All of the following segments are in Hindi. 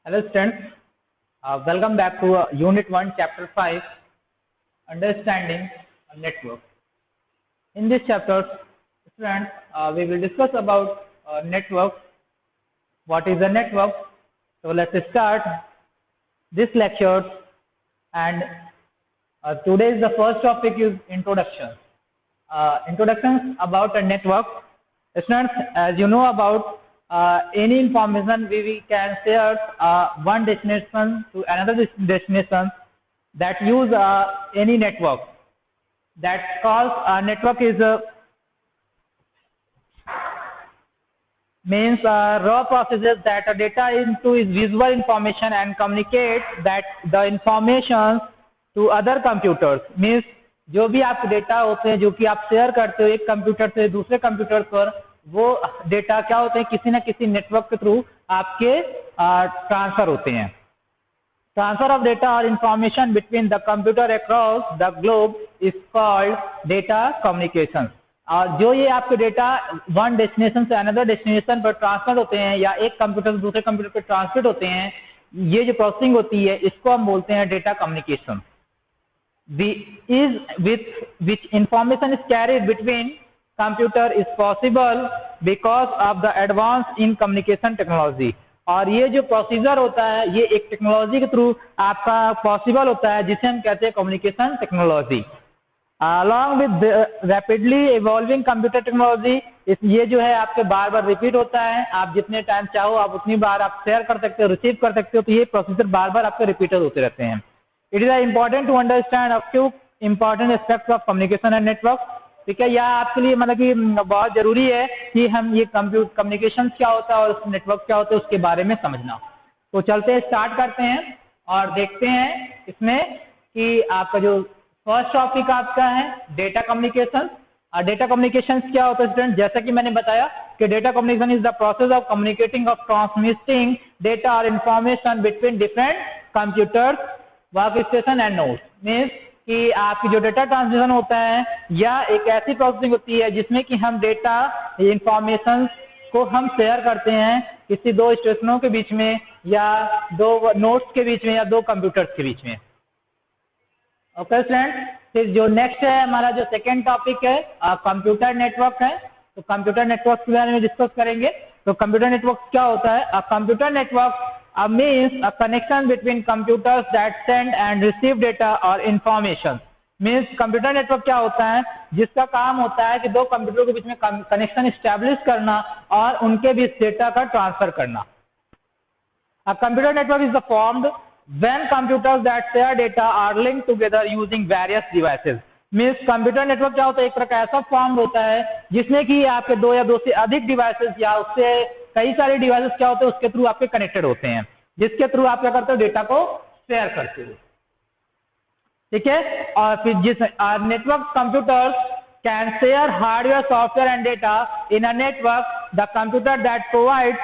Hello students, welcome back to Unit 1 Chapter 5 Understanding a Network. In this chapter, students, we will discuss about network. What is a network? So let's start this lecture, and today the first topic is introduction. Introductions about a network. Students, as you know about any information we can share one destination to another destination that use any network. That calls network is means raw processes that data into is visual information and communicate that the information to other computers. Means जो भी आपके डेटा होते हैं जो कि आप शेयर करते हो एक कंप्यूटर से दूसरे कंप्यूटर पर, वो डेटा क्या होते हैं किसी न किसी नेटवर्क के थ्रू आपके ट्रांसफर होते हैं. ट्रांसफर ऑफ डेटा और information between the computer across the globe is called data communication. और जो ये आपके डेटा वन डेस्टिनेशन से अनदर डेस्टिनेशन पर ट्रांसफर होते हैं या एक कंप्यूटर से दूसरे कंप्यूटर पर ट्रांसफर होते हैं, ये जो प्रोसेसिंग होती है इसको हम बोलते हैं data communication. is with which information is carried between computer is possible because of the advance in communication technology. और ये जो प्रोसीजर होता है ये एक टेक्नोलॉजी के थ्रू आपका पॉसिबल होता है जिसे हम कहते हैं communication technology. along with rapidly evolving computer technology, ये जो है आपके बार बार रिपीट होता है. आप जितने टाइम चाहो आप उतनी बार आप शेयर कर सकते हो, रिसीव कर सकते हो, तो ये प्रोसीजर बार बार आपके रिपीटेड होते रहते हैं. It is important to understand a few important aspects of communication and network. ठीक है, यह आपके लिए मतलब कि बहुत जरूरी है कि हम ये कम्युनिकेशन क्या होता है और नेटवर्क क्या होता है उसके बारे में समझना. तो चलते हैं, स्टार्ट करते हैं और देखते हैं इसमें कि आपका जो फर्स्ट टॉपिक आपका है डेटा कम्युनिकेशन. डेटा कम्युनिकेशन क्या होता है स्टूडेंट? जैसा कि मैंने बताया कि data communication is the process of communicating of transmitting data और information between different computers, work station and nodes. Means कि आपकी जो डेटा ट्रांसमिशन होता है या एक ऐसी प्रोसेसिंग होती है जिसमें कि हम डेटा इंफॉर्मेशन को हम शेयर करते हैं किसी दो स्टेशनों के बीच में या दो नोड्स के बीच में या दो कंप्यूटर्स के बीच में. ओके फ्रेंड्स, फिर जो नेक्स्ट है हमारा जो सेकेंड टॉपिक है कंप्यूटर नेटवर्क है. तो कंप्यूटर नेटवर्क के बारे में डिस्कस करेंगे. तो कंप्यूटर नेटवर्क क्या होता है? Computer network means a connection between computers that send and receive data or information. Means computer network क्या होता है? जिसका काम होता है कि दो कंप्यूटरों के बीच में कनेक्शन एस्टैब्लिश करना और उनके बीच डेटा का ट्रांसफर करना. A computer network is formed when computers that share data are linked together using various devices. Means computer network क्या होता है? एक तरह का ऐसा फॉर्म होता है जिसमें कि आपके दो या दो से अधिक डिवाइसेस या उससे कई सारे डिवाइसेस क्या होते हैं उसके थ्रू आपके कनेक्टेड होते हैं, जिसके थ्रू आप क्या करते हो डेटा को शेयर करते हो. ठीक है, और फिर जिस network computers can share hardware, software and data in a network. The computer that provide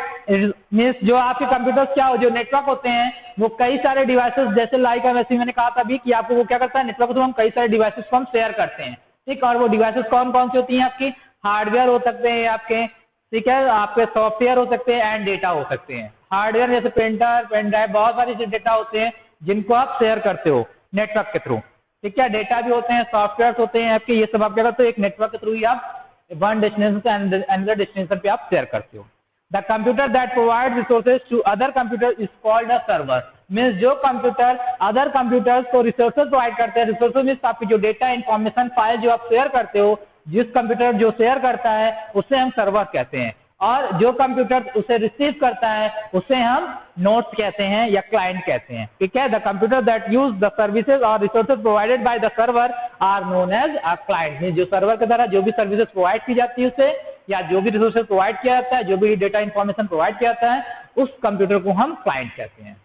means जो आपके कंप्यूटर्स क्या हो जो नेटवर्क होते हैं वो कई सारे डिवाइसेस जैसे लाइक वैसे मैंने कहा था अभी कि आपको वो क्या करता है नेटवर्क के थ्रू हम कई सारे डिवाइसेस को हम शेयर करते हैं. ठीक, और वो डिवाइसेस कौन कौन सी होती हैं? आपकी हार्डवेयर हो सकते हैं आपके, ठीक है, आपके सॉफ्टवेयर हो सकते हैं एंड डेटा हो सकते हैं. हार्डवेयर जैसे प्रिंटर, पेन ड्राइव, बहुत सारे डेटा होते हैं जिनको आप शेयर करते हो नेटवर्क के थ्रू. ठीक है, डेटा भी होते हैं, सॉफ्टवेयर होते हैं आपके, ये सब आप क्या करते हो एक नेटवर्क के थ्रू ही आप वन डेस्टिनेशन से अनदर डेस्टिनेशन पे आप शेयर करते हो. The computer that provide resources to other computer is called a server. Means जो कंप्यूटर अदर कंप्यूटर्स को रिसोर्सेज प्रोवाइड करते हैं, रिसोर्सेज मीन्स आपकी जो डेटा इंफॉर्मेशन फाइल जो आप शेयर करते हो, जिस कंप्यूटर जो शेयर करता है उसे हम सर्वर कहते हैं, और जो कंप्यूटर उसे रिसीव करता है उसे हम नोड्स कहते हैं या क्लाइंट कहते हैं. ठीक है, the computer that use the services और resources provided by the server are known as a client. जो सर्वर के द्वारा जो भी सर्विसेज प्रोवाइड की जाती है उसे या जो भी रिसोर्सेज प्रोवाइड किया जाता है, जो भी डेटा इंफॉर्मेशन प्रोवाइड किया जाता है, उस कंप्यूटर को हम क्लाइंट कहते हैं.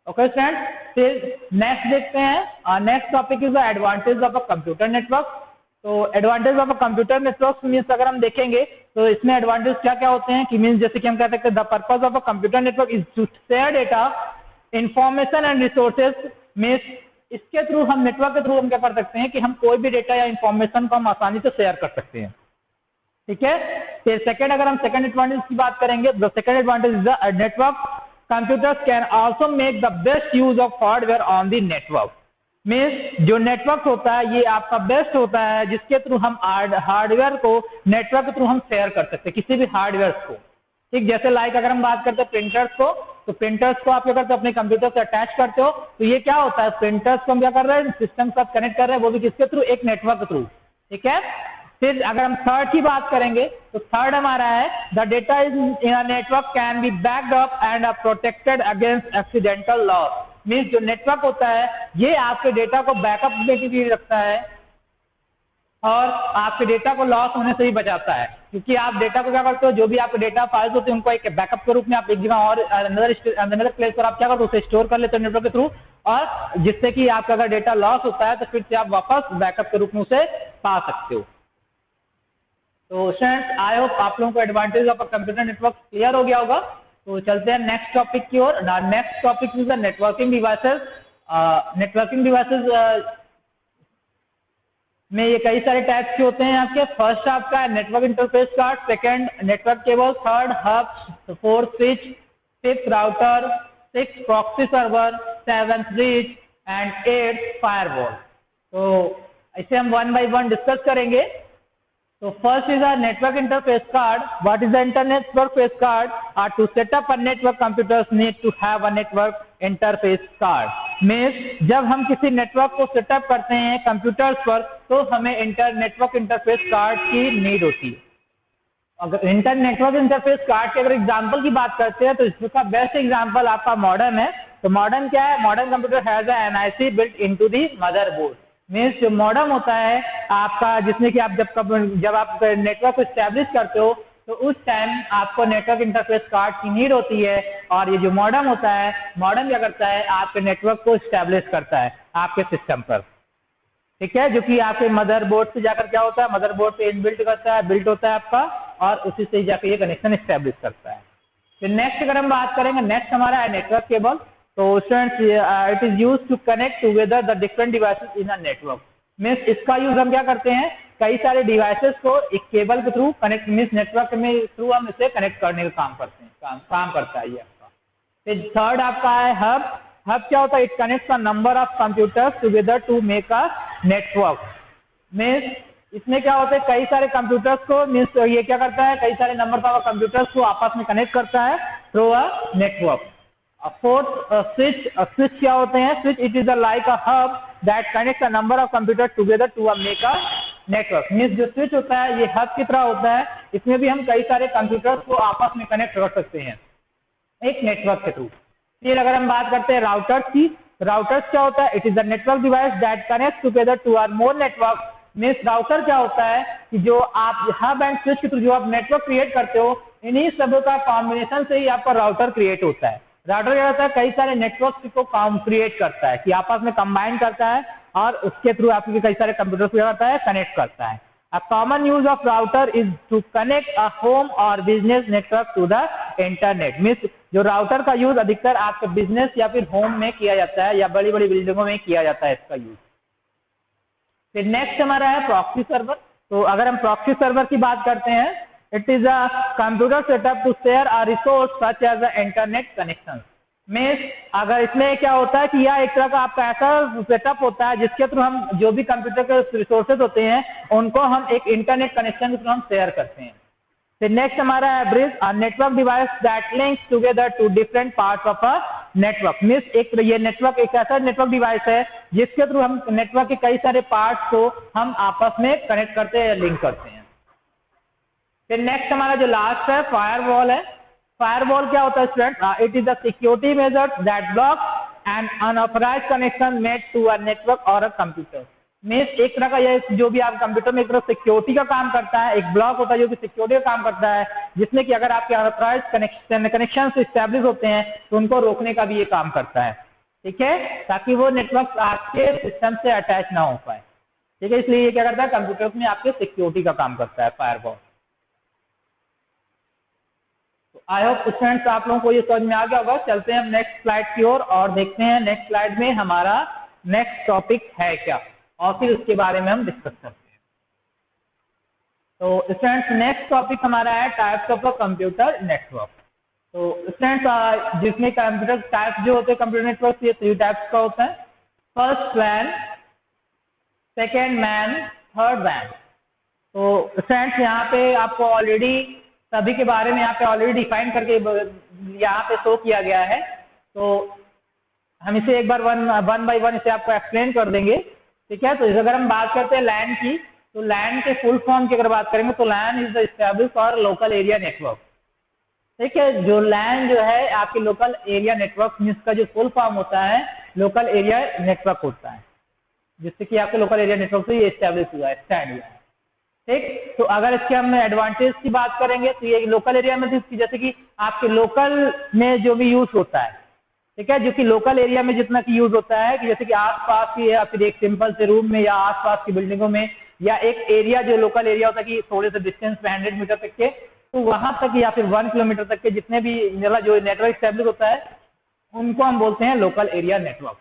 ओके फ्रेंड्स, फिर नेक्स्ट देखते हैं. Next topic is the advantage of a computer network. तो advantage of a computer network means अगर हम देखेंगे तो इसमें एडवांटेज क्या क्या होते हैं कि मीन्स जैसे कि हम कह सकते हैं the purpose of a computer network is to share data, information and resources. Means इसके थ्रू हम नेटवर्क के थ्रू हम क्या कर सकते हैं कि हम कोई भी डेटा या इंफॉर्मेशन को हम आसानी से शेयर कर सकते हैं. ठीक है, फिर सेकंड अगर हम सेकंड एडवांटेज की बात करेंगे, the second advantage is the network computers can also make the best use of hardware on the network. Means जो नेटवर्क होता है ये आपका बेस्ट होता है जिसके थ्रू हम हार्डवेयर को नेटवर्क के थ्रू हम शेयर कर सकते हैं किसी भी हार्डवेयर को। ठीक, जैसे लाइक अगर हम बात करते हैं प्रिंटर्स को, तो प्रिंटर्स को आप क्या करते हो अपने कंप्यूटर से अटैच करते हो, तो ये क्या होता है प्रिंटर्स को हम क्या कर रहे हैं सिस्टम के साथ कनेक्ट कर रहे हैं, वो भी किसके थ्रू, एक नेटवर्क के थ्रू। ठीक है, फिर अगर हम थर्ड की बात करेंगे तो थर्ड हमारा है the data in a network can be backed up and protected against accidental loss. Means जो नेटवर्क होता है ये आपके डेटा को बैकअप में के लिए रखता है और आपके डेटा को लॉस होने से भी बचाता है, क्योंकि आप डेटा को क्या करते हो, जो भी आपके डेटा फाइल्स होते हैं उनको एक बैकअप के रूप में आप एक जगह और अनदर प्लेस पर आप क्या करते हो उसे स्टोर कर लेते हो नेटवर्क के थ्रू, और जिससे कि आपका अगर डेटा लॉस होता है तो फिर से आप वापस बैकअप के रूप में उसे पा सकते हो। तो स्टूडेंट्स आई होप आप लोगों को advantage of computer network clear हो गया होगा। तो चलते हैं नेक्स्ट टॉपिक की ओर। Next topic is the networking devices. Networking devices में ये कई सारे टाइप्स के होते हैं आपके। फर्स्ट आपका network interface card, second network cable, third hub, fourth switch, fifth router, six proxy server, seventh bridge and eight firewall. तो इसे हम वन बाय वन डिस्कस करेंगे। So first is our network interface card. What is the internet interface card? To set up a network, computers need to have a network interface card. Means जब हम किसी नेटवर्क को सेटअप करते हैं कंप्यूटर्स पर तो हमें नेटवर्क इंटरफेस कार्ड की नीड होती है। अगर नेटवर्क इंटरफेस कार्ड के अगर एग्जांपल की बात करते हैं तो इसका बेस्ट एग्जांपल आपका मॉडर्न है। तो मॉडर्न क्या है, modern computer has a NIC built into the motherboard. Means जो मॉडर्न होता है आपका, जिसमें कि आप जब आप नेटवर्क को स्टैब्लिश करते हो तो उस टाइम आपको नेटवर्क इंटरफेस कार्ड की नीड होती है, और ये जो मॉडर्न होता है, मॉडर्न क्या करता है आपके नेटवर्क को स्टैब्लिश करता है आपके सिस्टम पर। ठीक है, जो कि आपके मदरबोर्ड से जाकर क्या होता है, मदरबोर्ड पे इनबिल्ट करता है, बिल्ट होता है आपका, और उसी से जाकर ये कनेक्शन स्टैब्लिश करता है। फिर नेक्स्ट अगर हम बात करेंगे, नेक्स्ट हमारा है नेटवर्क केबल। तो students it is used to connect together the different devices in a network. Means इसका यूज हम क्या करते हैं, कई सारे डिवाइसेस को एक केबल के थ्रू कनेक्ट, मीन्स नेटवर्क में थ्रू हम इसे कनेक्ट करने का काम करते हैं, काम करता है ये आपका। फिर थर्ड आपका है हब। हब क्या होता है, it connects a number of computers together to make a network. Means इसमें क्या होता है, कई सारे कंप्यूटर्स को, मीन्स ये क्या करता है, कई सारे नंबर ऑफ कंप्यूटर्स को आपस में कनेक्ट करता है through a network. Fourth switch. Switch क्या होते हैं, switch it is like a hub that connects a number of computer together to a make a network. Means जो स्विच होता है ये हब की तरह होता है, इसमें भी हम कई सारे कंप्यूटर्स को आपस में कनेक्ट कर सकते हैं एक नेटवर्क के थ्रू। फिर अगर हम बात करते हैं राउटर्स की, राउटर्स क्या होता है, it is the network device that connects together two or more network. Means router क्या होता है कि जो आप हब एंड स्विच के थ्रू जो आप नेटवर्क क्रिएट करते हो, इन्हीं सब का कॉम्बिनेशन से ही आपका राउटर क्रिएट होता है। राउटर क्या होता है, कई सारे नेटवर्क को क्रिएट करता है कि आपस में कंबाइन करता है और उसके थ्रू आपके कई सारे कंप्यूटर को क्या करता है, कनेक्ट करता है। A common use of router is to connect a home or business network to the internet. Means जो राउटर का यूज अधिकतर आपके बिजनेस या फिर होम में किया जाता है या बड़ी बड़ी बिल्डिंगों में किया जाता है इसका यूज। फिर नेक्स्ट हमारा है प्रॉक्सी सर्वर। तो अगर हम प्रॉक्सी सर्वर की बात करते हैं, it is a computer setup to share a resource such as a internet connection. Means अगर इसमें क्या होता है कि यह एक तरह का आपका ऐसा सेटअप होता है जिसके थ्रू हम जो भी कंप्यूटर के रिसोर्सेज होते हैं उनको हम एक इंटरनेट कनेक्शन के थ्रू हम शेयर करते हैं। फिर नेक्स्ट हमारा है bridge, a network device that links together two different parts of a network. Means एक ये नेटवर्क एक ऐसा नेटवर्क डिवाइस है जिसके थ्रू हम नेटवर्क के कई सारे पार्ट्स को हम आपस में कनेक्ट करते हैं, लिंक करते हैं। फिर नेक्स्ट हमारा जो लास्ट है फायरवॉल है। फायरवॉल क्या होता है student, it is the security measure that block and unauthorized connection made to a network और अ कंप्यूटर। मीन्स एक तरह का ये जो भी आप कंप्यूटर में एक तरह सिक्योरिटी का काम करता है, एक ब्लॉक होता है जो कि सिक्योरिटी का काम करता है, जिसमें कि अगर आपके अनऑथराइज्ड कनेक्शन स्टैब्लिश होते हैं तो उनको रोकने का भी ये काम करता है। ठीक है, ताकि वो नेटवर्क आपके सिस्टम से अटैच ना हो पाए। ठीक है, इसलिए ये क्या करता है, कंप्यूटर्स में आपके सिक्योरिटी का काम करता है फायरवॉल। आई होप स्टूडेंट्स आप लोगों को ये समझ में आ गया होगा। चलते हैं हम नेक्स्ट स्लाइड की ओर और देखते हैं नेक्स्ट स्लाइड में हमारा नेक्स्ट टॉपिक है क्या, और फिर उसके बारे में हम डिस्कस करते हैं। तो स्टूडेंट्स नेक्स्ट टॉपिक हमारा है types of a computer network. तो स्टूडेंट्स जिसमें कंप्यूटर टाइप जो होते हैं कंप्यूटर नेटवर्क, ये 3 टाइप्स का होता है। फर्स्ट वैन, सेकेंड मैन, थर्ड वैन। तो स्टूडेंट्स यहाँ पे आपको ऑलरेडी सभी के बारे में यहाँ पे ऑलरेडी डिफाइन करके यहाँ पे शो किया गया है। तो हम इसे एक बार वन बाय वन इसे आपको एक्सप्लेन कर देंगे, ठीक है। तो अगर हम बात करते हैं लैन की, तो लैन के फुल फॉर्म की अगर बात करेंगे तो LAN is the establish for local area network, ठीक है। जो लैन जो है आपके लोकल एरिया नेटवर्क, जिसका जो फुल फॉर्म होता है लोकल एरिया नेटवर्क होता है, जिससे कि आपके लोकल एरिया नेटवर्क से ये एस्टैब्लिश हुआ है, स्टैंड हुआ है, ठीक। तो अगर इसके हम एडवांटेज की बात करेंगे तो ये लोकल एरिया में जैसे कि आपके लोकल में जो भी यूज होता है, ठीक है, जो कि लोकल एरिया में जितना की यूज होता है कि जैसे कि आसपास की या फिर एक सिंपल से रूम में या आसपास की बिल्डिंगों में, या एक एरिया जो लोकल एरिया होता है कि थोड़े से डिस्टेंस पे 100 मीटर तक के, तो वहां तक या फिर 1 किलोमीटर तक के जितने भी जो नेटवर्क स्टैब्लिश होता है उनको हम बोलते हैं लोकल एरिया नेटवर्क,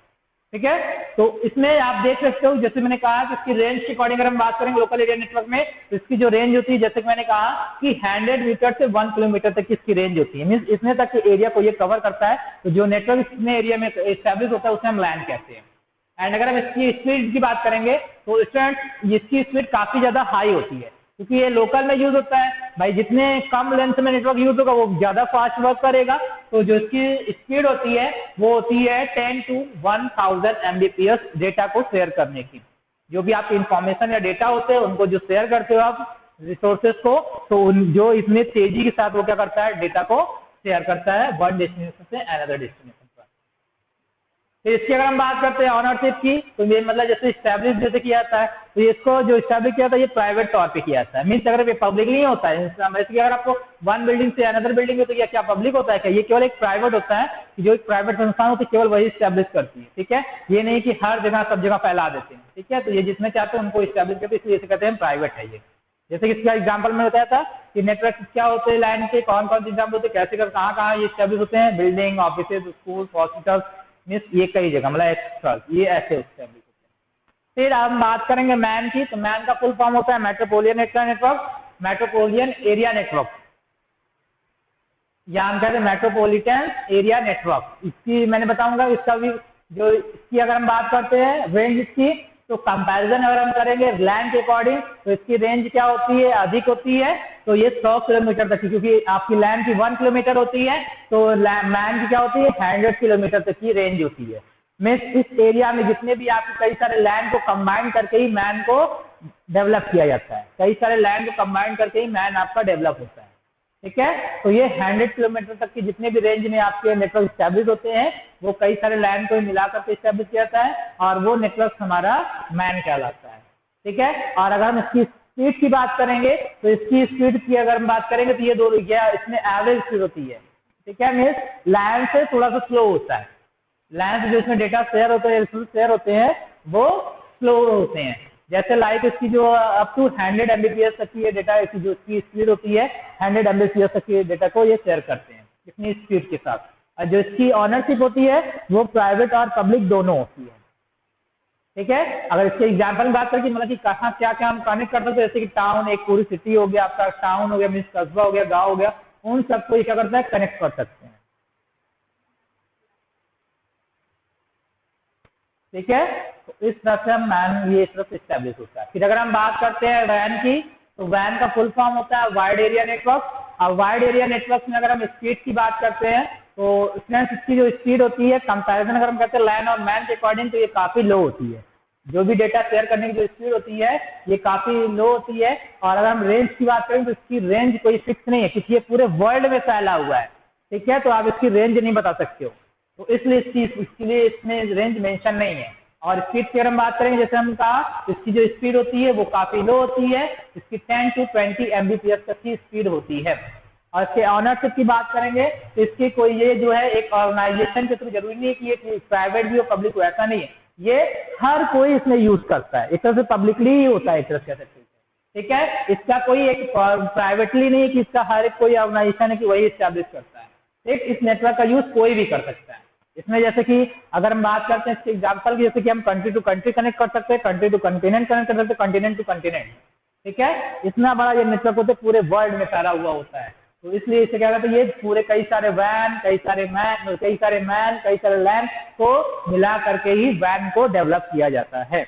ठीक है। तो इसमें आप देख सकते हो, जैसे मैंने कहा कि इसकी रेंज के अकॉर्डिंग अगर हम बात करेंगे लोकल एरिया नेटवर्क में, तो इसकी जो रेंज होती है जैसे कि मैंने कहा कि 100 मीटर से 1 किलोमीटर तक की इसकी रेंज होती है, मीन्स इतने तक के एरिया को ये कवर करता है। तो जो नेटवर्क इतने एरिया में एस्टैब्लिश होता है उसे हम लैन कहते हैं। एंड अगर हम इसकी स्पीड की बात करेंगे तो स्टूडेंट इसकी स्पीड काफी ज्यादा हाई होती है, क्योंकि ये लोकल में यूज होता है। भाई जितने कम लेंथ में नेटवर्क यूज होगा वो ज्यादा फास्ट वर्क करेगा। तो जो इसकी स्पीड होती है वो होती है 10 to 1000 Mbps डेटा को शेयर करने की। जो भी आपकी इंफॉर्मेशन या डेटा होते हैं उनको जो शेयर करते हो आप रिसोर्सेज को, तो जो इतने तेजी के साथ वो क्या करता है, डेटा को शेयर करता है वन डेस्टिनेशन से अनदर डेस्टिनेशन पर। फिर इसकी अगर हम बात करते हैं ऑनरशिप की, तो ये मतलब जैसे स्टैब्लिश जैसे किया जाता है, तो इसको जो स्टैब्लिश किया जाता है ये प्राइवेट तौर पे किया जाता है, मीन्स अगर ये पब्लिक नहीं होता है। जैसे कि अगर आपको वन बिल्डिंग से अनदर बिल्डिंग है तो ये क्या पब्लिक होता है क्या? ये केवल एक प्राइवेट होता है, जो एक प्राइवेट संस्थान होती है केवल वही स्टैब्लिश करती है, ठीक है। ये नहीं कि हर जगह सब जगह फैला देते हैं, ठीक है। तो ये जिसमें चाहते हैं उनको स्टैब्लिश करते हैं, इसलिए इसे कहते हैं प्राइवेट है ये। जैसे कि इसका एग्जाम्पल में बताया था कि नेटवर्क क्या होते हैं लाइन के, कौन कौन से एग्जाम्पल होते हैं, कैसे कर कहाँ कहाँ ये स्टैब्लिश होते हैं, building, offices, school, hospital, means ये कई जगह मतलब एक्स्ट्रा ये ऐसे स्टैब्लिश होते हैं। फिर हम बात करेंगे मैन की, तो मैन का फुल फॉर्म होता है metropolitan network, metropolitan area network, या हम कहते हैं मेट्रोपॉलिटन एरिया नेटवर्क। इसकी मैंने बताऊंगा, इसका भी जो इसकी अगर हम बात करते हैं रेंज इसकी, तो कंपैरिजन अगर हम करेंगे लैन के अकॉर्डिंग तो इसकी रेंज क्या होती है, अधिक होती है। तो ये 100 किलोमीटर तक की, क्योंकि आपकी लैन की 1 किलोमीटर होती है तो मैन की क्या होती है 100 किलोमीटर तक की रेंज होती है। मीन्स इस एरिया में जितने भी आपके कई सारे लैन को कंबाइन करके ही मैन को डेवलप किया जाता है, कई सारे लैन को कंबाइन करके ही मैन आपका डेवलप होता है, ठीक है। तो ये 100 किलोमीटर तक की जितने भी रेंज में आपके नेटवर्क स्टैब्लिश होते हैं वो कई सारे लैन को मिला करके स्टैब्लिश किया जाता है, और वो नेटवर्क हमारा मैन कहलाता है, ठीक है। और अगर हम इसकी स्पीड की बात करेंगे तो इसकी स्पीड की अगर हम बात करेंगे तो ये दो इसमें एवरेज स्पीड होती है, ठीक है। मीन्स लैन से थोड़ा सा स्लो होता है, लैन से जो इसमें डेटा शेयर होते हैं वो स्लो होते हैं। जैसे लाइक इसकी जो अप टू 100 Mbps तक की डेटा जो इसकी स्पीड होती है 100 Mbps तक की डेटा को ये शेयर करते हैं इतनी स्पीड के साथ। और जो इसकी ऑनरशिप होती है वो प्राइवेट और पब्लिक दोनों होती है, ठीक है। अगर इसके एग्जाम्पल में बात करें कि मतलब कि कहाँ क्या क्या हम कनेक्ट कर सकते हैं, जैसे कि टाउन, एक पूरी सिटी हो गया, आपका टाउन हो गया, मीन्स कस्बा हो गया, गाँव हो गया, उन सबको ये क्या करता है कनेक्ट कर सकते हैं, ठीक है। तो इस तरह से हम मैन ये इस तरह से स्टैब्लिश होता है। फिर अगर हम बात करते हैं वैन की, तो वैन का फुल फॉर्म होता है वाइड एरिया नेटवर्क। और वाइड एरिया नेटवर्क में अगर हम स्पीड की बात करते हैं तो इसकी जो स्पीड होती है कंपैरिजन अगर हम कहते हैं लैन और मैन के अकॉर्डिंग तो ये काफी लो होती है। जो भी डेटा शेयर करने की जो स्पीड होती है ये काफी लो होती है। और अगर हम रेंज की बात करें तो इसकी रेंज कोई फिक्स नहीं है, क्योंकि ये पूरे वर्ल्ड में फैला हुआ है, ठीक है। तो आप इसकी रेंज नहीं बता सकते हो, तो इसलिए इसके लिए इसमें रेंज मेंशन नहीं है। और स्पीड की अगर हम बात करेंगे, जैसे हम कहा इसकी जो स्पीड होती है वो काफी लो होती है, इसकी 10 to 20 Mbps तक की स्पीड होती है। और इसके ऑनरशिप की बात करेंगे तो इसकी कोई ये जो है एक ऑर्गेनाइजेशन के थ्रू जरूरी नहीं है कि ये प्राइवेट भी हो पब्लिक हो, ऐसा नहीं है, ये हर कोई इसमें यूज करता है, एक तरह से पब्लिकली ही होता है एक तरह से कह सकते हैं, ठीक है। इसका कोई एक प्राइवेटली नहीं है कि इसका हर एक कोई ऑर्गेनाइजेशन है कि वही स्टैब्लिश करता है, ठीक। इस नेटवर्क का यूज कोई भी कर सकता है। इसमें जैसे कि अगर हम बात करते हैं इसके एग्जाम्पल की, जैसे कि हम कंट्री टू कंट्री कनेक्ट कर सकते हैं, कंट्री टू कंटिनेंट कनेक्ट कर सकते हैं, कंटिनेंट टू कंटिनेंट, ठीक है। इतना बड़ा ये नेटवर्क होता है, पूरे वर्ल्ड में फैला हुआ होता है, तो इसलिए इसे क्या कहते हैं, ये पूरे कई सारे वैन, कई सारे मैन, कई सारे लैन को मिला करके ही वैन को डेवलप किया जाता है।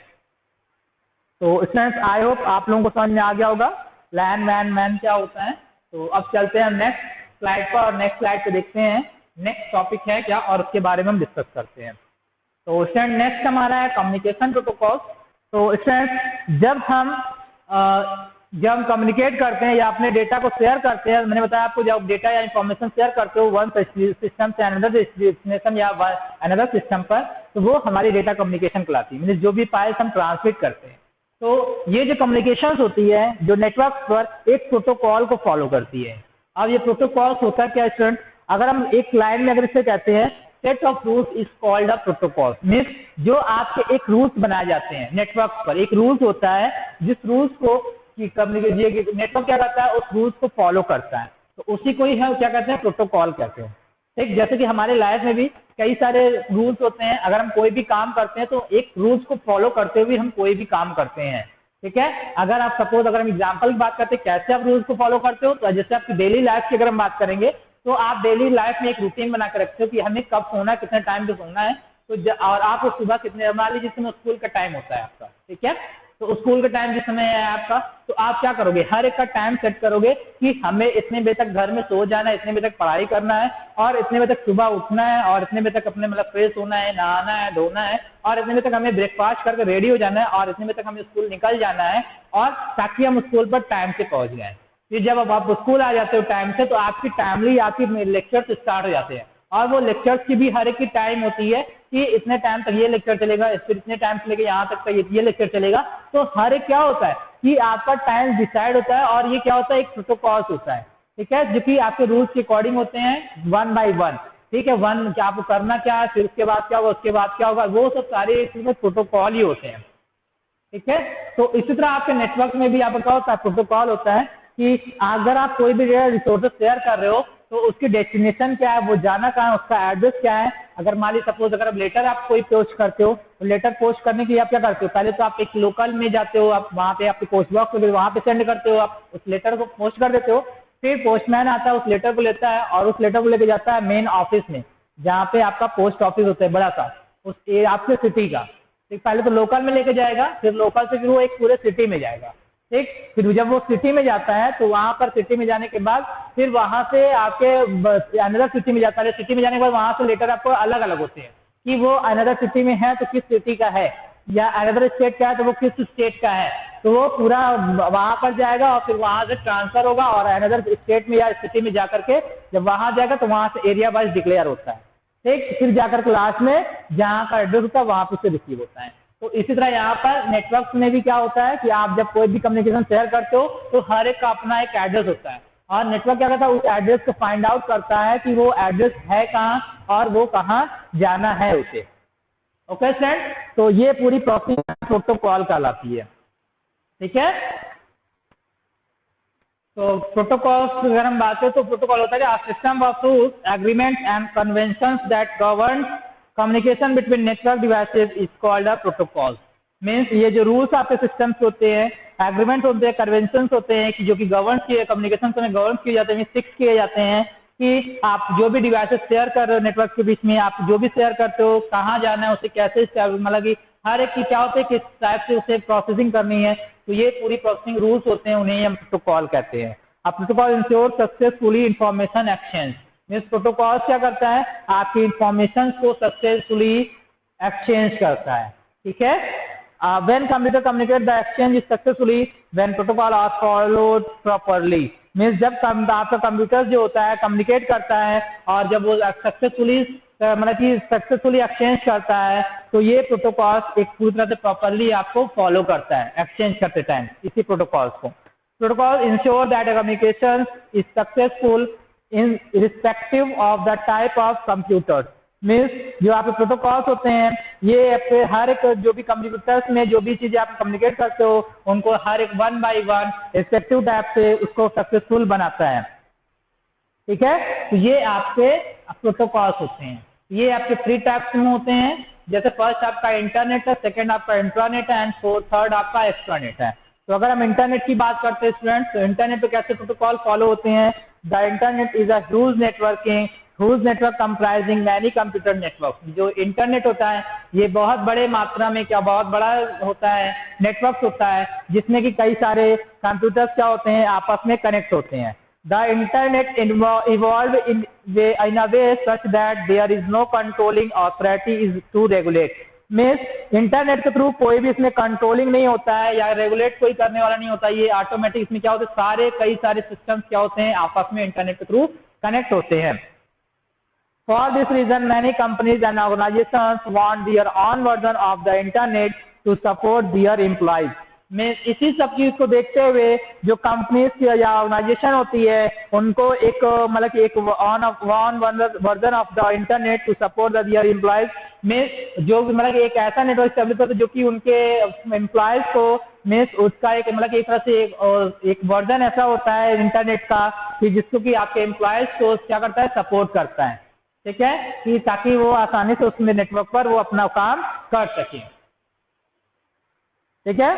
तो स्टूडेंट्स आई होप आप लोगों को समझ में आ गया होगा लैन, वैन, मैन क्या होता है। तो अब चलते हैं नेक्स्ट स्लाइड पर, और नेक्स्ट स्लाइड पे देखते हैं नेक्स्ट टॉपिक है क्या, और उसके बारे में हम डिस्कस करते हैं। तो स्टूडेंट नेक्स्ट हमारा है कम्युनिकेशन प्रोटोकॉल। तो स्टूडेंट जब हम कम्युनिकेट करते हैं या अपने डेटा को शेयर करते हैं, मैंने बताया आपको जब डेटा या इंफॉर्मेशन शेयर करते हो वन सिस्टम से अनदर डेस्टिनेशन या अनदर सिस्टम पर, तो वो हमारी डेटा कम्युनिकेशन कहलाती है, मतलब जो भी फाइल्स हम ट्रांसमिट करते हैं। तो ये जो कम्युनिकेशन होती है जो नेटवर्क पर एक प्रोटोकॉल को फॉलो करती है। अब ये प्रोटोकॉल होता क्या स्टूडेंट, अगर हम एक लाइन में अगर इसे कहते हैं set of rules is called a protocol, means जो आपके एक रूल्स बनाए जाते हैं नेटवर्क पर, एक रूल्स होता है जिस रूल्स को नेटवर्क क्या करता है, उस रूल्स को फॉलो करता है, तो उसी को ही हम क्या कहते हैं, प्रोटोकॉल कहते हैं। ठीक, जैसे कि हमारे लाइफ में भी कई सारे रूल्स होते हैं, अगर हम कोई भी काम करते हैं तो एक रूल्स को फॉलो करते हुए हम कोई भी काम करते हैं। ठीक है, अगर आप सपोज अगर हम एग्जांपल की बात करते हैं कैसे आप रूल्स को फॉलो करते हो, तो जैसे आपकी डेली लाइफ की अगर हम बात करेंगे तो आप डेली लाइफ में एक रूटीन बना के रखते हो कि हमें कब सोना है, कितने टाइम पे सोना है, तो और आप सुबह कितने, मान लीजिए जिस समय स्कूल का टाइम होता है आपका, ठीक है, तो स्कूल का टाइम जिस समय है आपका, तो आप क्या करोगे, हर एक का टाइम सेट करोगे कि हमें इतने बजे तक घर में सो जाना है, इतने बजे तक पढ़ाई करना है, और इतने बजे तक सुबह उठना है, और इतने बजे तक अपने मतलब फ्रेश होना है, नहाना है, धोना है, और इतने बजे तक हमें ब्रेकफास्ट करके रेडी हो जाना है, और इतने बजे तक हमें स्कूल निकल जाना है, और ताकि हम स्कूल पर टाइम से पहुंच जाए। फिर जब अब आप स्कूल आ जाते हो टाइम से, तो आपकी टाइमली आपकी लेक्चर्स स्टार्ट हो जाते हैं, और वो लेक्चर्स की भी हर एक की टाइम होती है कि इतने टाइम तक ये लेक्चर चलेगा, फिर इतने टाइम से लेके यहाँ तक ये लेक्चर चलेगा। तो हर एक क्या होता है कि आपका टाइम डिसाइड होता है, और ये क्या होता है, एक प्रोटोकॉल्स होता है। ठीक है, जो कि आपके रूल्स के अकॉर्डिंग होते हैं, 1 by 1। ठीक है, 1 क्या आपको करना क्या है, फिर उसके बाद क्या होगा, उसके बाद क्या होगा, वो सब सारे प्रोटोकॉल ही होते हैं। ठीक है, तो इसी तरह आपके नेटवर्क में भी आपका क्या होता है, प्रोटोकॉल होता है कि अगर आप कोई भी रिसोर्सेज शेयर कर रहे हो तो उसकी डेस्टिनेशन क्या है, वो जाना कहाँ है, उसका एड्रेस क्या है। अगर मान लीजिए सपोज अगर आप लेटर आप कोई पोस्ट करते हो, तो लेटर पोस्ट करने के लिए आप क्या करते हो, पहले तो आप एक लोकल में जाते हो, आप वहाँ पे आपके पोस्ट बॉक्स में वहाँ पे सेंड करते हो, आप उस लेटर को पोस्ट कर देते हो, फिर पोस्टमैन आता है, उस लेटर को लेता है और उस लेटर को लेके जाता है मेन ऑफिस में, जहाँ पे आपका पोस्ट ऑफिस होता है बड़ा सा, उस आपके सिटी का। ठीक, पहले तो लोकल में लेके जाएगा, फिर लोकल से फिर वो एक पूरे सिटी में जाएगा। ठीक, फिर जब वो सिटी में जाता है तो वहां पर सिटी में जाने के बाद फिर वहां से आपके अनदर सिटी में जाता है, सिटी में जाने के बाद वहां से लेटर आपको अलग अलग होते हैं कि वो अनदर सिटी में है तो किस सिटी का है, या अनदर स्टेट का है तो वो किस स्टेट का है, तो वो पूरा वहां पर जाएगा और फिर वहां से ट्रांसफर होगा और अनदर स्टेट में या सिटी में जाकर के जब वहां जाएगा तो वहां से एरिया वाइज डिक्लेयर होता है। ठीक, फिर जाकर क्लास में जहाँ का एड्रेस होता है वहां पर से रिसीव होता है। तो इसी तरह यहाँ पर नेटवर्क में भी क्या होता है कि आप जब कोई भी कम्युनिकेशन शेयर करते हो तो हर एक का अपना एक एड्रेस होता है, और नेटवर्क क्या करता है, उस एड्रेस को फाइंड आउट करता है कि वो एड्रेस है कहाँ और वो कहाँ जाना है उसे। ओके फ्रेंड, तो ये पूरी प्रोसेस प्रोटोकॉल कहलाती है। ठीक है, तो प्रोटोकॉल अगर हम बात करें तो प्रोटोकॉल होता है system of rules, agreements and conventions that govern communication between network devices is called a protocol. Means ये जो रूल्स आपके सिस्टम्स होते हैं, एग्रीमेंट होते हैं, कन्वेंशंस होते हैं कि जो कि गवर्न किए कम्युनिकेशन में गवर्न किए जाते हैं, फिक्स किए जाते हैं कि आप जो भी डिवाइसेस शेयर कर रहे हो नेटवर्क के बीच में, आप जो भी शेयर करते हो कहाँ जाना है, उसे कैसे मतलब कि हर एक की क्या होते हैं, किस टाइप से उसे प्रोसेसिंग करनी है, तो ये पूरी प्रोसेसिंग रूल्स होते हैं, उन्हें हम प्रोटोकॉल कहते हैं। अब protocol ensure successfully information exchange. Means protocol क्या करता है, आपकी इंफॉर्मेशन को सक्सेसफुली एक्सचेंज करता है। ठीक है, when computer communicate the exchange is successfully when protocol are followed properly. Means जब आपका कंप्यूटर जो होता है कम्युनिकेट करता है और जब वो सक्सेसफुली मतलब कि सक्सेसफुली एक्सचेंज करता है, तो ये प्रोटोकॉल एक पूरी तरह से प्रॉपरली आपको फॉलो करता है एक्सचेंज करते टाइम इसी प्रोटोकॉल्स को। Protocol ensure that communication is successful in respective of the type of computer. Means जो आपके प्रोटोकॉल्स होते हैं ये आपके हर एक जो भी कंप्यूटर्स में जो भी चीजें आप कम्युनिकेट करते हो उनको हर एक 1 by 1 रिस्पेक्टिव टाइप से उसको सक्सेसफुल बनाता है। ठीक है, तो ये आपके प्रोटोकॉल्स होते हैं। ये आपके 3 टाइप्स में होते हैं, जैसे फर्स्ट आपका इंटरनेट है, सेकंड आपका इंट्रानेट है, एंड थर्ड आपका एक्सट्रानेट है। तो अगर हम इंटरनेट की बात करते हैं स्टूडेंट्स, तो इंटरनेट पे कैसे प्रोटोकॉल फॉलो होते हैं, the internet is a huge networking whose network comprising many computer networks। जो इंटरनेट होता है ये बहुत बड़े मात्रा में क्या बहुत बड़ा होता है नेटवर्क होता है जिसमें कि कई सारे कंप्यूटर्स क्या होते हैं आपस में कनेक्ट होते हैं। The internet evolve in a way such that there is no controlling authority is to regulate। Means internet के थ्रू कोई भी इसमें कंट्रोलिंग नहीं होता है या रेगुलेट कोई करने वाला नहीं होता, ये ऑटोमेटिक इसमें क्या होता है सारे कई सारे सिस्टम्स क्या होते हैं आपस में इंटरनेट के थ्रू कनेक्ट होते हैं। For this reason, many companies and organizations want their own version of the internet to support their employees। में इसी सब चीज को देखते हुए जो कंपनीज या ऑर्गेनाइजेशन होती है उनको एक मतलब कि एक one version of the internet to support their employees में जो मतलब एक ऐसा नेटवर्क स्टैब्लिश होता है जो कि उनके एम्प्लॉयज को मीन्स उसका एक मतलब एक तरह से एक वर्जन ऐसा होता है इंटरनेट का कि जिसको कि आपके एम्प्लॉयज को क्या करता है सपोर्ट करता है, ठीक है, कि ताकि वो आसानी से उसमें नेटवर्क पर वो अपना काम कर सके। ठीक है,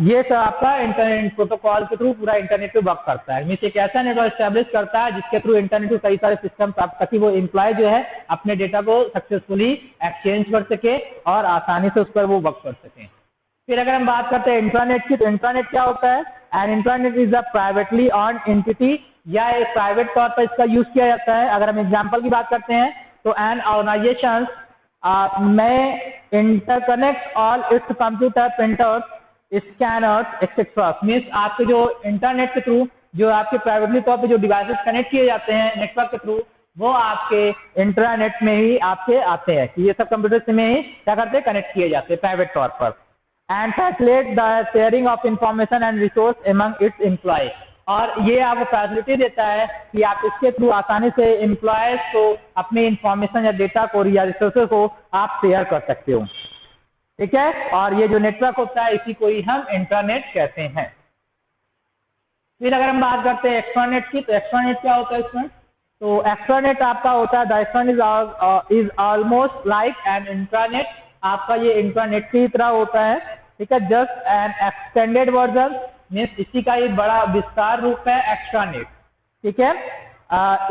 ये सब आपका इंटरनेट प्रोटोकॉल के थ्रू पूरा इंटरनेट पे वर्क करता है। मीन्स एक ऐसा नेटवर्क स्टैब्लिश करता है जिसके थ्रू इंटरनेट पे कई सारे सिस्टम ताकि वो एम्प्लॉय जो है अपने डेटा को सक्सेसफुली एक्सचेंज कर सके और आसानी से उस पर वो वर्क कर सके। फिर अगर हम बात करते हैं इंटरनेट की, तो इंटरनेट क्या होता है? And internet is a privately on entity या एक प्राइवेट तौर पर इसका यूज किया जाता है। अगर हम एग्जाम्पल की बात करते हैं तो एन ऑर्गेनाइजेशन में interconnect all it's computer printers scanners etcetera. Means आपके जो इंटरनेट के थ्रू जो आपके प्राइवेटली तौर पे जो डिवाइसेस कनेक्ट किए जाते हैं नेटवर्क के थ्रू वो आपके इंटरनेट में ही आपके आते हैं कि ये सब कंप्यूटर में ही क्या करते हैं कनेक्ट किए जाते हैं प्राइवेट तौर पर। And facilitate the sharing of information and resource among its employ. और ये आपको फैसिलिटी देता है कि आप इसके थ्रू आसानी से एम्प्लॉयज को अपनी इंफॉर्मेशन या डेटा को या रिसोर्सेज को आप शेयर कर सकते हो। ठीक है, और ये जो नेटवर्क होता है इसी को ही हम इंटरनेट कहते हैं। फिर अगर हम बात करते हैं एक्सट्रानेट की, तो एक्सट्रानेट क्या होता है इसमें? तो एक्सट्रानेट आपका होता है the extranet is almost like an internet. आपका ये इंटरनेट की तरह होता है, ठीक है, just an extended version. Means इसी का एक बड़ा विस्तार रूप है एक्सट्रानेट। ठीक है,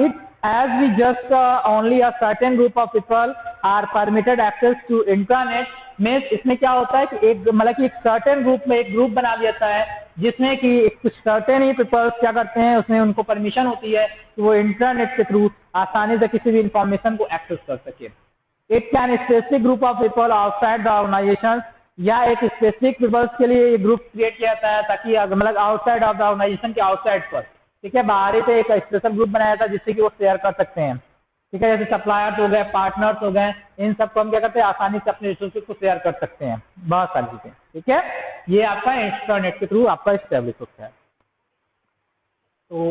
it as we just only a certain group of people are permitted access to internet. Means इसमें क्या होता है कि एक मतलब कि एक सर्टेन ग्रुप में एक ग्रुप बना दिया जाता है जिसमें कि कुछ सर्टेन ही पीपल्स क्या करते हैं उसमें उनको परमिशन होती है कि वो इंटरनेट के थ्रू आसानी से किसी भी इंफॉर्मेशन को एक्सेस कर सके। It can specific group of people outside the organization या एक स्पेसिफिक पीपल्स के लिए एक ग्रुप क्रिएट किया जाता है ताकि मतलब आउटसाइड ऑफ द ऑर्गेनाइजेशन के आउटसाइड पर, ठीक है, बाहरी से एक स्पेशल ग्रुप बनाया जाता है जिससे कि वो शेयर कर सकते हैं। ठीक है, जैसे सप्लायर्स हो गए, पार्टनर्स हो गए, इन सबको हम क्या करते हैं आसानी से अपने रिसोर्सेज को शेयर कर सकते हैं, बहुत सारी चीजें। ठीक है, ये आपका इंटरनेट के थ्रू आपका एस्टेब्लिश होता है। तो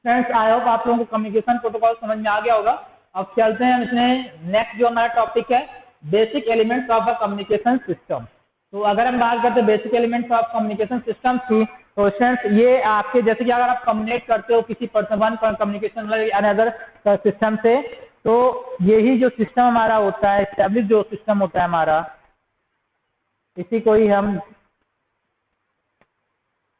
फ्रेंड्स आई होप आप लोगों को कम्युनिकेशन प्रोटोकॉल समझ में आ गया होगा। अब चलते हैं इसमें नेक्स्ट जो हमारा टॉपिक है basic elements of a communication system. तो अगर हम बात करते हैं basic elements of communication system की, तो फ्रेंड्स ये आपके जैसे कि अगर आप कम्युनिकेट करते हो किसी person one communication another system से, तो यही जो सिस्टम हमारा होता है एस्टेब्लिश जो सिस्टम होता है हमारा, इसी को ही हम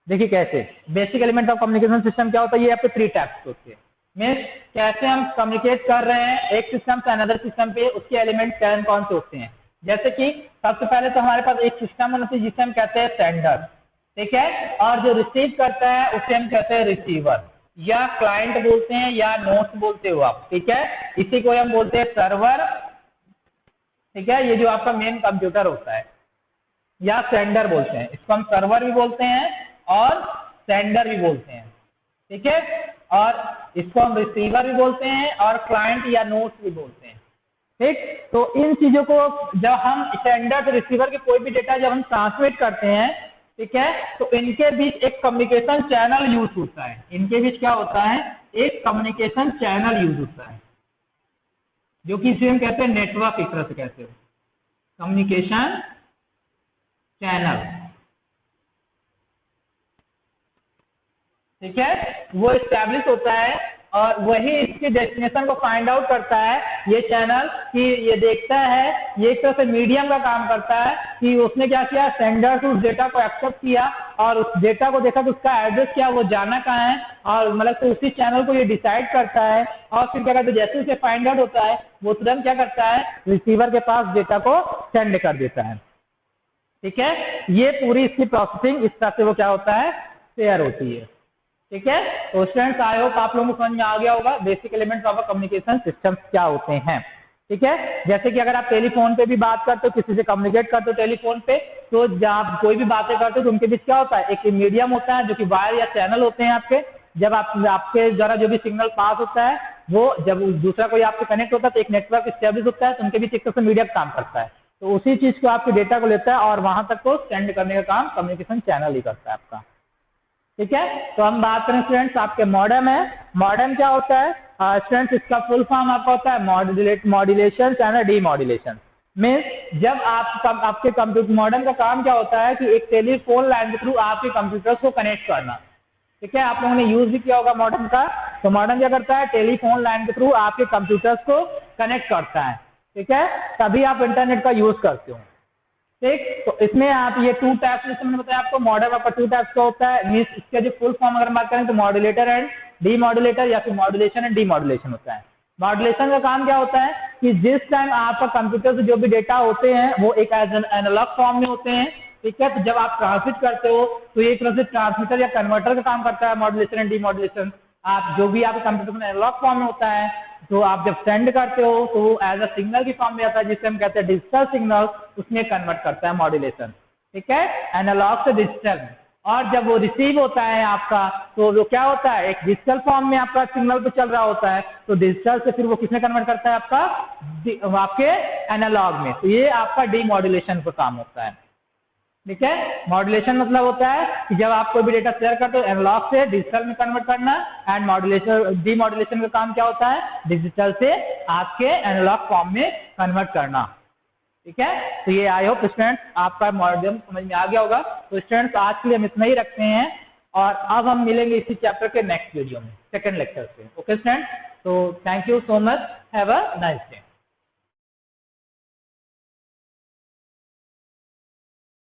देखिए कैसे basic element of communication system क्या होता है। ये आपके 3 टाइप्स होते हैं। मीन्स कैसे हम कम्युनिकेट कर रहे हैं एक सिस्टम से अनदर सिस्टम पे, उसके एलिमेंट कौन से होते हैं। जैसे कि सबसे पहले तो हमारे पास एक सिस्टम होना चाहिए जिसे हम कहते हैं सेंडर, ठीक है, और जो रिसीव करता है उसे हम कहते हैं रिसीवर या क्लाइंट बोलते हैं या नोड्स बोलते हो आप। ठीक है, इसी को हम बोलते हैं सर्वर। ठीक है, ये जो आपका मेन कंप्यूटर होता है या सेंडर बोलते हैं, इसको हम सर्वर भी बोलते हैं और सेंडर भी बोलते हैं। ठीक है, और इसको हम रिसीवर भी बोलते हैं और क्लाइंट या नोड्स भी बोलते हैं। ठीक, तो इन चीजों को जब हम सेंडर से रिसीवर के कोई भी डेटा जब हम ट्रांसमिट करते हैं, ठीक है, तो इनके बीच एक कम्युनिकेशन चैनल यूज होता है। इनके बीच क्या होता है एक कम्युनिकेशन चैनल यूज होता है जो कि इसे हम कहते हैं नेटवर्क, एक तरह से कहते हो कम्युनिकेशन चैनल। ठीक है, वो एस्टैब्लिश होता है और वही इसके डेस्टिनेशन को फाइंड आउट करता है ये चैनल, कि ये देखता है, ये एक तरह से मीडियम का काम करता है कि उसने क्या किया, सेंडर से उस डेटा को एक्सेप्ट किया और उस डेटा को देखा कि उसका एड्रेस क्या, वो जाना कहाँ है, और मतलब तो उसी चैनल को ये डिसाइड करता है और फिर क्या करता है, जैसे उसे फाइंड आउट होता है वो तुरंत क्या करता है, रिसीवर के पास डेटा को सेंड कर देता है। ठीक है, ये पूरी इसकी प्रोसेसिंग इस तरह से वो क्या होता है, शेयर होती है। ठीक है, तो स्टूडेंट्स आई होप आप लोगों को समझ में आ गया होगा basic elements of communication systems क्या होते हैं। ठीक है, जैसे कि अगर आप टेलीफोन पे भी बात करते हो, किसी से कम्युनिकेट करते हो टेलीफोन पे, तो जब आप कोई भी बातें करते हो तो उनके बीच क्या होता है, एक मीडियम होता है जो कि वायर या चैनल होते हैं आपके। जब आपके द्वारा जो भी सिग्नल पास होता है वो जब दूसरा कोई आपसे कनेक्ट होता है तो एक नेटवर्क स्टेब्लिश होता है, तो उनके बीच एक तरह से मीडियम काम करता है। तो उसी चीज को आपके डेटा को लेता है और वहां तक को सेंड करने का काम कम्युनिकेशन चैनल ही करता है आपका। ठीक है, तो हम बात करें स्टूडेंट्स आपके मॉडेम है। मॉडेम क्या होता है स्टूडेंट्स, इसका फुल फॉर्म आपका होता है मॉड्यूलेशन चैनल डीमॉड्यूलेशन। मीन्स जब आपके कंप्यूटर मॉडेम का काम क्या होता है कि एक टेलीफोन लाइन के थ्रू आपके कंप्यूटर्स को कनेक्ट करना। ठीक है, आप लोगों ने यूज भी किया होगा मॉडेम का। तो मॉडेम क्या करता है, टेलीफोन लाइन के थ्रू आपके कंप्यूटर्स को कनेक्ट करता है। ठीक है, तभी आप इंटरनेट का यूज करते हो। ठीक, तो इसमें आप ये टू टाइप्स, जैसे मैंने बताया आपको मॉडेम आपका टू टाइप्स का होता है। मीन्स इसका जो फुल फॉर्म अगर बात करें तो मॉड्यूलेटर एंड डीमॉड्यूलेटर या फिर मॉड्यूलेशन एंड डीमॉड्यूलेशन होता है। मॉड्यूलेशन का काम क्या होता है कि जिस टाइम आपका कंप्यूटर से जो भी डेटा होते हैं वो एक एनालॉग फॉर्म में होते हैं। ठीक है, तो जब आप ट्रांसमिट करते हो तो एक तरह से ट्रांसमीटर या कन्वर्टर का काम करता है मॉड्यूलेशन एंड डीमॉड्यूलेशन। आप जो भी आपके कंप्यूटर में एनालॉग फॉर्म में होता है तो आप जब सेंड करते हो तो वो एज अ सिग्नल की फॉर्म में आता है, जिसे हम कहते हैं डिजिटल सिग्नल, उसमें कन्वर्ट करता है मॉड्यूलेशन। ठीक है, एनालॉग से डिजिटल में। और जब वो रिसीव होता है आपका तो वो क्या होता है, एक डिजिटल फॉर्म में आपका सिग्नल पे चल रहा होता है, तो डिजिटल से फिर वो किसमें कन्वर्ट करता है आपका, आपके एनालॉग में। तो ये आपका डीमॉड्यूलेशन का काम होता है। ठीक है, मॉड्यूलेशन मतलब होता है कि जब आप कोई भी डेटा शेयर करते हो एनालॉग से डिजिटल में कन्वर्ट करना, एंड मॉड्यूलेशन डीमॉड्यूलेशन का काम क्या होता है, डिजिटल से आपके एनालॉग फॉर्म में कन्वर्ट करना। ठीक है, तो ये आई होप स्टूडेंट्स आपका मॉड्यूल समझ में आ गया होगा। तो स्टूडेंट्स आज के लिए हम इतना ही रखते हैं और अब हम मिलेंगे इसी चैप्टर के नेक्स्ट वीडियो में, सेकेंड लेक्चर से। ओके स्टूडेंट्स, तो thank you so much, have a nice day.